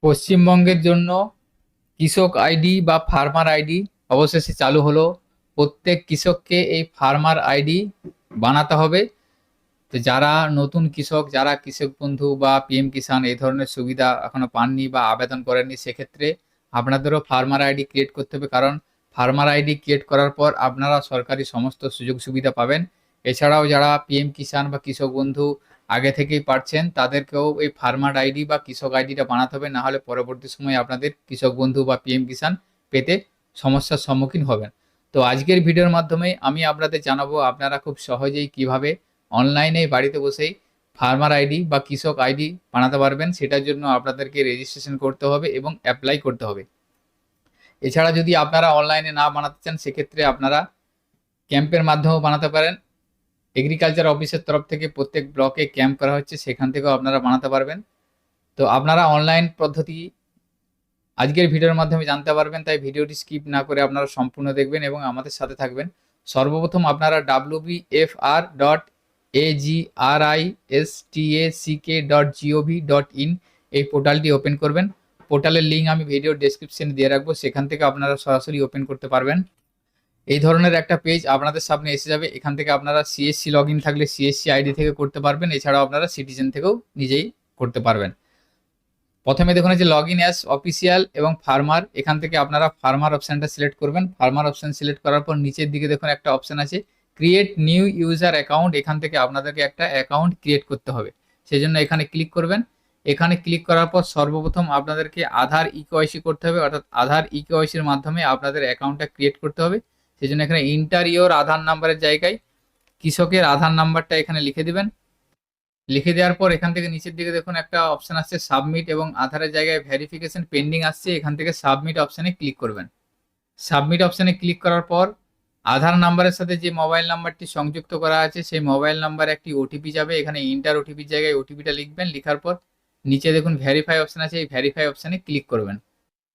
পশ্চিমবঙ্গের জন্য কৃষক আইডি বা ফার্মার আইডি অবশেষে চালু হলো। প্রত্যেক কৃষককে এই ফার্মার আইডি বানাতে হবে। তো যারা নতুন কৃষক, যারা কৃষক বন্ধু বা পিএম কিষাণ এই ধরনের সুবিধা এখনো পাননি বা আবেদন করেননি, সেক্ষেত্রে আপনাদেরও ফার্মার আইডি ক্রিয়েট করতে হবে। কারণ ফার্মার আইডি ক্রিয়েট করার পর আপনারা সরকারি সমস্ত সুযোগ সুবিধা পাবেন। এছাড়াও যারা পিএম কিষাণ বা কৃষক বন্ধু আগে থেকেই পাচ্ছেন, তাদেরকেও এই ফার্মার আইডি বা কৃষক আইডিটা বানাতে হবে, না হলে পরবর্তী সময়ে আপনাদের কৃষক বন্ধু বা পিএম কিষাণ পেতে সমস্যার সম্মুখীন হবেন। তো আজকের ভিডিওর মাধ্যমে আমি আপনাদের জানাবো আপনারা খুব সহজেই কিভাবে অনলাইনে বাড়িতে বসেই ফার্মার আইডি বা কৃষক আইডি বানাতে পারবেন। সেটার জন্য আপনাদেরকে রেজিস্ট্রেশন করতে হবে এবং অ্যাপ্লাই করতে হবে। এছাড়া যদি আপনারা অনলাইনে না বানাতে চান, সেক্ষেত্রে আপনারা ক্যাম্পের মাধ্যমেও বানাতে পারেন। এগ্রিকালচার অফিসের তরফ থেকে প্রত্যেক ব্লকে ক্যাম্প করা হচ্ছে, সেখান থেকেও আপনারা বানাতে পারবেন। তো আপনারা অনলাইন পদ্ধতি আজকের ভিডিওর মাধ্যমে জানতে পারবেন, তাই ভিডিওটি স্কিপ না করে আপনারা সম্পূর্ণ দেখবেন এবং আমাদের সাথে থাকবেন। সর্বপ্রথম আপনারা wbfr.agristack.gov.in এই পোর্টালটি ওপেন করবেন। পোর্টালের লিঙ্ক আমি ভিডিও ডেসক্রিপশনে দিয়ে রাখবো, সেখান থেকে আপনারা সরাসরি ওপেন করতে পারবেন। এই ধরনের একটা পেজ আপনাদের সামনে এসে যাবে। এখান থেকে আপনারা সিএসসি লগ ইন থাকলে সিএসসি আইডি থেকে করতে পারবেন, এছাড়াও আপনারা সিটিজেন থেকেও নিজেই করতে পারবেন। প্রথমে দেখুন যে লগ ইন অ্যাজ অফিসিয়াল এবং ফার্মার, এখান থেকে আপনারা ফার্মার অপশানটা সিলেক্ট করবেন। ফার্মার অপশান সিলেক্ট করার পর নিচের দিকে দেখুন একটা অপশান আছে ক্রিয়েট নিউ ইউজার অ্যাকাউন্ট। এখান থেকে আপনাদেরকে একটা অ্যাকাউন্ট ক্রিয়েট করতে হবে, সেই জন্য এখানে ক্লিক করবেন। এখানে ক্লিক করার পর সর্বপ্রথম আপনাদেরকে আধার ইকেওয়াইসি করতে হবে, অর্থাৎ আধার ইকেওয়াইসির মাধ্যমে আপনাদের অ্যাকাউন্টটা ক্রিয়েট করতে হবে। সেই জন্য এখানে ইন্টার ইওর আধার নাম্বারের জায়গায় কৃষকের আধার নাম্বারটা এখানে লিখে দিবেন। লিখে দেওয়ার পর এখান থেকে নিচের দিকে দেখুন একটা অপশান আসছে সাবমিট, এবং আধারের জায়গায় ভেরিফিকেশন পেন্ডিং আসছে, এখান থেকে সাবমিট অপশানে ক্লিক করবেন। সাবমিট অপশানে ক্লিক করার পর আধার নাম্বারের সাথে যে মোবাইল নাম্বারটি সংযুক্ত করা আছে সেই মোবাইল নাম্বারে একটি ওটিপি যাবে। এখানে ইন্টার ওটিপির জায়গায় ওটিপিটা লিখবেন। লিখার পর নিচে দেখুন ভেরিফাই অপশান আছে, এই ভেরিফাই অপশানে ক্লিক করবেন।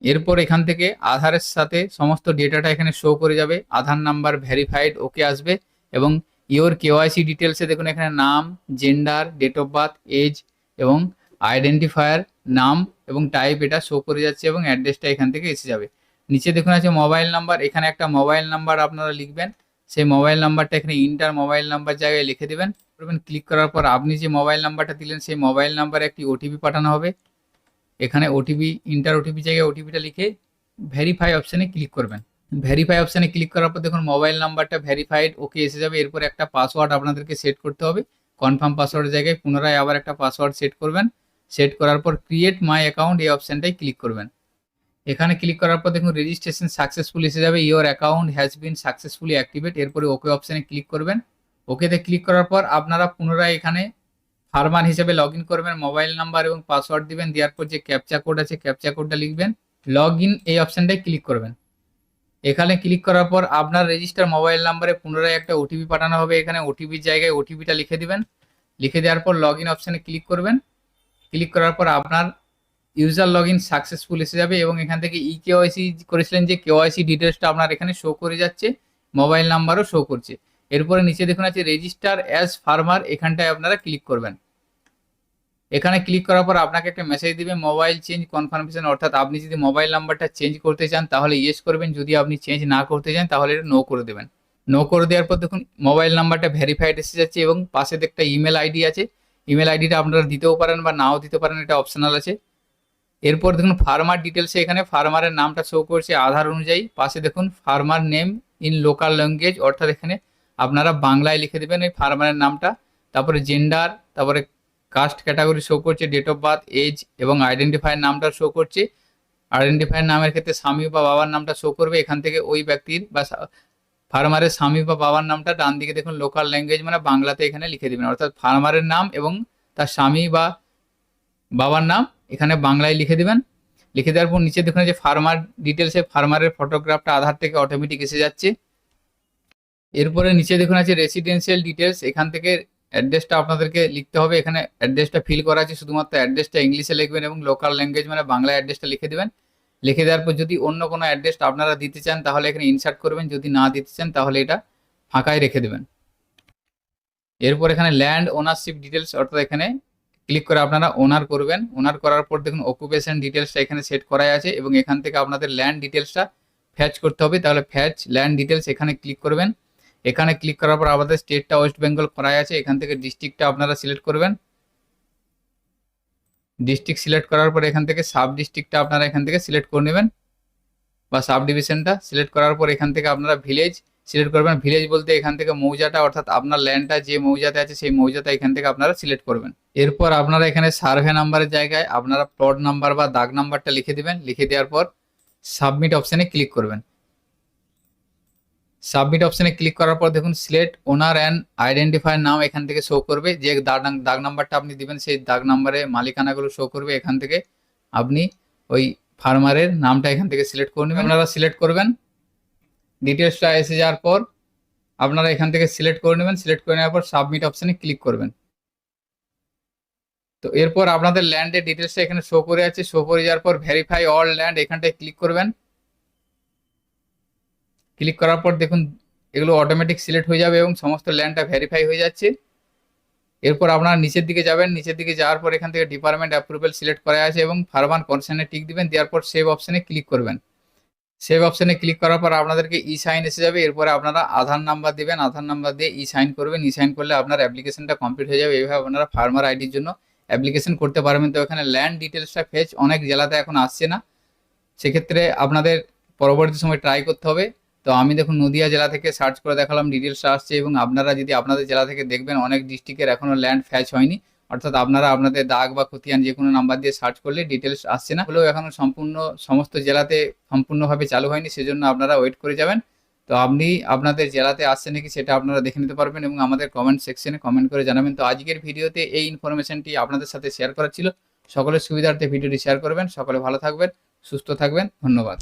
এরপর এখান থেকে আধারের সাথে সমস্ত ডেটাটা এখানে শো করে যাবে। আধার নাম্বার ভেরিফাইড ওকে আসবে, এবং ইওর কেওয়াইসি ডিটেলসে দেখুন এখানে নাম, gender, date of birth, age এবং আইডেন্টিফায়ার নাম এবং টাইপ এটা শো করে যাচ্ছে, এবং অ্যাড্রেসটা এখান থেকে এসে যাবে। নিচে দেখুন আছে মোবাইল নাম্বার, এখানে একটা মোবাইল নাম্বার আপনারা লিখবেন। সেই মোবাইল নাম্বারটা এখানে ইন্টার মোবাইল নাম্বার জায়গায় লিখে দেবেন। ক্লিক করার পর আপনি যে মোবাইল নাম্বারটা দিলেন সেই মোবাইল নাম্বারে একটি ওটিপি পাঠানো হবে। এখানে ওটিপি ইন্টার ওটিপি জায়গায় ওটিপিটা লিখে ভেরিফাই অপশানে ক্লিক করবেন। ভেরিফাই অপশানে ক্লিক করার পর দেখুন মোবাইল নাম্বারটা ভেরিফাইড ওকে এসে যাবে। এরপর একটা পাসওয়ার্ড আপনাদেরকে সেট করতে হবে। কনফার্ম পাসওয়ার্ডের জায়গায় পুনরায় আবার একটা পাসওয়ার্ড সেট করবেন। সেট করার পর ক্রিয়েট মাই অ্যাকাউন্ট এই অপশানটাই ক্লিক করবেন। এখানে ক্লিক করার পর দেখুন রেজিস্ট্রেশন সাকসেসফুল এসে যাবে, your account has been successfully activate. এরপরে ওকে অপশানে ক্লিক করবেন। ওকেতে ক্লিক করার পর আপনারা পুনরায় এখানে ফার্মার হিসেবে লগ ইন করবেন, মোবাইল নাম্বার এবং পাসওয়ার্ড দিবেন। দেওয়ার পর যে ক্যাপচা কোড আছে ক্যাপচা কোডটা লিখবেন, লগ ইন এই অপশানটায় ক্লিক করবেন। এখানে ক্লিক করার পর আপনার রেজিস্টার মোবাইল নাম্বারে পুনরায় একটা ওটিপি পাঠানো হবে। এখানে ওটিপির জায়গায় ওটিপিটা লিখে দিবেন। লিখে দেওয়ার পর লগ ইন অপশানে ক্লিক করবেন। ক্লিক করার পর আপনার ইউজার লগ ইন সাকসেসফুল এসে যাবে, এবং এখান থেকে ই কেওয়াইসি করেছিলেন যে কেওয়াইসি ডিটেলসটা আপনার এখানে শো করে যাচ্ছে, মোবাইল নাম্বারও শো করছে। এরপরে নিচে দেখুন আছে রেজিস্টার অ্যাজ ফার্মার, এখানটায় আপনারা ক্লিক করবেন। এখানে ক্লিক করার পর আপনাকে একটা মেসেজ দিবে মোবাইল চেঞ্জ কনফার্মেশন, অর্থাৎ আপনি যদি মোবাইল নাম্বারটা চেঞ্জ করতে চান তাহলে ইয়েস করবেন, যদি আপনি চেঞ্জ না করতে চান তাহলে এটা নো করে দেবেন। নো করে দেওয়ার পর দেখুন মোবাইল নাম্বারটা ভেরিফাইড এসে যাচ্ছে, এবং পাশে একটা ইমেল আইডি আছে। ইমেল আইডিটা আপনারা দিতেও পারেন বা নাও দিতে পারেন, এটা অপশনাল আছে। এরপর দেখুন ফার্মার ডিটেলসে এখানে ফার্মারের নামটা শো করছে আধার অনুযায়ী। পাশে দেখুন farmer name in local language, অর্থাৎ এখানে আপনারা বাংলায় লিখে দেবেন এই ফার্মারের নামটা। তারপরে জেন্ডার, তারপরে কাস্ট ক্যাটাগরি শো করছে, ডেট অফ বার্থ, এজ এবং আইডেন্টিফায়ার নামটা শো করছে। আইডেন্টিফায়ার নামের ক্ষেত্রে স্বামী বা বাবার নামটা শো করবে। এখান থেকে ওই ব্যক্তির বা ফার্মারের স্বামী বা বাবার নামটা ডান দিকে দেখুন লোকাল ল্যাঙ্গুয়েজ মানে বাংলাতে এখানে লিখে দেবেন, অর্থাৎ ফার্মারের নাম এবং তার স্বামী বা বাবার নাম এখানে বাংলায় লিখে দেবেন। লিখে দেওয়ার পর নিচে দেখুন যে ফার্মার ডিটেলসে ফার্মারের ফটোগ্রাফটা আধার থেকে অটোমেটিক এসে যাচ্ছে। এরপরে নিচে দেখুন আছে রেসিডেন্সিয়াল ডিটেলস, এখান থেকে অ্যাড্রেসটা আপনাদেরকে লিখতে হবে। এখানে অ্যাড্রেসটা ফিল করা আছে, শুধুমাত্র অ্যাড্রেসটা ইংলিশে লিখবেন এবং লোকাল ল্যাঙ্গুয়েজ মানে বাংলা অ্যাড্রেসটা লিখে দেবেন। লিখে দেওয়ার পর যদি অন্য কোনো অ্যাড্রেস আপনারা দিতে চান তাহলে এখানে ইনসার্ট করবেন, যদি না দিতে চান তাহলে এটা ফাঁকায় রেখে দেবেন। এরপর এখানে ল্যান্ড ওনারশিপ ডিটেলস, অর্থাৎ এখানে ক্লিক করে আপনারা ওনার করবেন। ওনার করার পর দেখুন অকুপেশন ডিটেলসটা এখানে সেট করাই আছে এবং এখান থেকে আপনাদের ল্যান্ড ডিটেলসটা ফ্যাচ করতে হবে। তাহলে ফ্যাচ ল্যান্ড ডিটেলস এখানে ক্লিক করবেন। এখানে ক্লিক করার পর আমাদের স্টেটটা ওয়েস্ট বেঙ্গল করাই আছে। এখান থেকে ডিস্ট্রিক্টটা আপনারা সিলেক্ট করবেন। ডিস্ট্রিক্ট সিলেক্ট করার পর এখান থেকে সাব ডিস্ট্রিক্টটা আপনারা এখান থেকে সিলেক্ট করে নেবেন বা সাব ডিভিশনটা সিলেক্ট করার পর এখান থেকে আপনারা ভিলেজ সিলেক্ট করবেন। ভিলেজ বলতে এখান থেকে মৌজাটা অর্থাৎ আপনার ল্যান্ডটা যে মৌজাতে আছে সেই মৌজাটা এখান থেকে আপনারা সিলেক্ট করবেন। এরপর আপনারা এখানে সার্ভে নাম্বারের জায়গায় আপনারা প্লট নাম্বার বা দাগ নাম্বারটা লিখে দিবেন। লিখে দেওয়ার পর সাবমিট অপশানে ক্লিক করবেন। সাবমিট অপশানে ক্লিক করার পর দেখুন সিলেক্ট ওনার অ্যান্ড আইডেন্টিফায়ার নাম এখান থেকে শো করবে। যে দাগ নাম্বারটা আপনি দিবেন সেই দাগ নাম্বারে মালিকানাগুলো শো করবে। এখান থেকে আপনি ওই ফার্মারের নামটা এখান থেকে সিলেক্ট করে নেবেন। আপনারা সিলেক্ট করবেন। ডিটেলসটা এসে যাওয়ার পর আপনারা এখান থেকে সিলেক্ট করে নেবেন। সিলেক্ট করে নেওয়ার পর সাবমিট অপশানে ক্লিক করবেন। তো এরপর আপনাদের ল্যান্ডের ডিটেলসটা এখানে শো করে আছে। শো করে যাওয়ার পর ভেরিফাই অল ল্যান্ড এখানটায় ক্লিক করবেন। ক্লিক করার পর দেখুন এগুলো অটোমেটিক সিলেক্ট হয়ে যাবে এবং সমস্ত ল্যান্ডটা ভেরিফাই হয়ে যাচ্ছে। এরপর আপনারা নিচের দিকে যাবেন। নিচের দিকে যাওয়ার পর এখান থেকে ডিপার্টমেন্ট অ্যাপ্রুভেল সিলেক্ট করা আছে এবং ফার্মার কনসার্নে টিক দিবেন। দেওয়ার পর সেভ অপশানে ক্লিক করবেন। সেভ অপশানে ক্লিক করার পর আপনাদেরকে ই সাইন এসে যাবে। এরপরে আপনারা আধার নাম্বার দিবেন। আধার নাম্বার দিয়ে ই সাইন করবেন। ই সাইন করলে আপনার অ্যাপ্লিকেশনটা কমপ্লিট হয়ে যাবে। এইভাবে আপনারা ফার্মার আইডির জন্য অ্যাপ্লিকেশন করতে পারবেন। তো এখানে ল্যান্ড ডিটেলসটা ফেচ অনেক জেলাতে এখন আসছে না, সেক্ষেত্রে আপনাদের পরবর্তী সময় ট্রাই করতে হবে। তো আমি দেখুন নদিয়া জেলা থেকে সার্চ করে দেখালাম, ডিটেলসটা আসছে। এবং আপনারা যদি আপনাদের জেলা থেকে দেখবেন অনেক ডিস্ট্রিক্টের এখনও ল্যান্ড ফ্যাচ হয়নি, অর্থাৎ আপনারা আপনাদের দাগ বা খতিয়ান যে কোনো নাম্বার দিয়ে সার্চ করলে ডিটেলস আসছে না, হলেও এখনও সমস্ত জেলাতে সম্পূর্ণভাবে চালু হয়নি, সেজন্য আপনারা ওয়েট করে যাবেন। তো আপনি আপনাদের জেলাতে আসছে নাকি সেটা আপনারা দেখে নিতে পারবেন এবং আমাদের কমেন্ট সেকশনে কমেন্ট করে জানাবেন। তো আজকের ভিডিওতে এই ইনফরমেশনটি আপনাদের সাথে শেয়ার করা ছিল। সকলের সুবিধার্থে ভিডিওটি শেয়ার করবেন। সকলে ভালো থাকবেন, সুস্থ থাকবেন। ধন্যবাদ।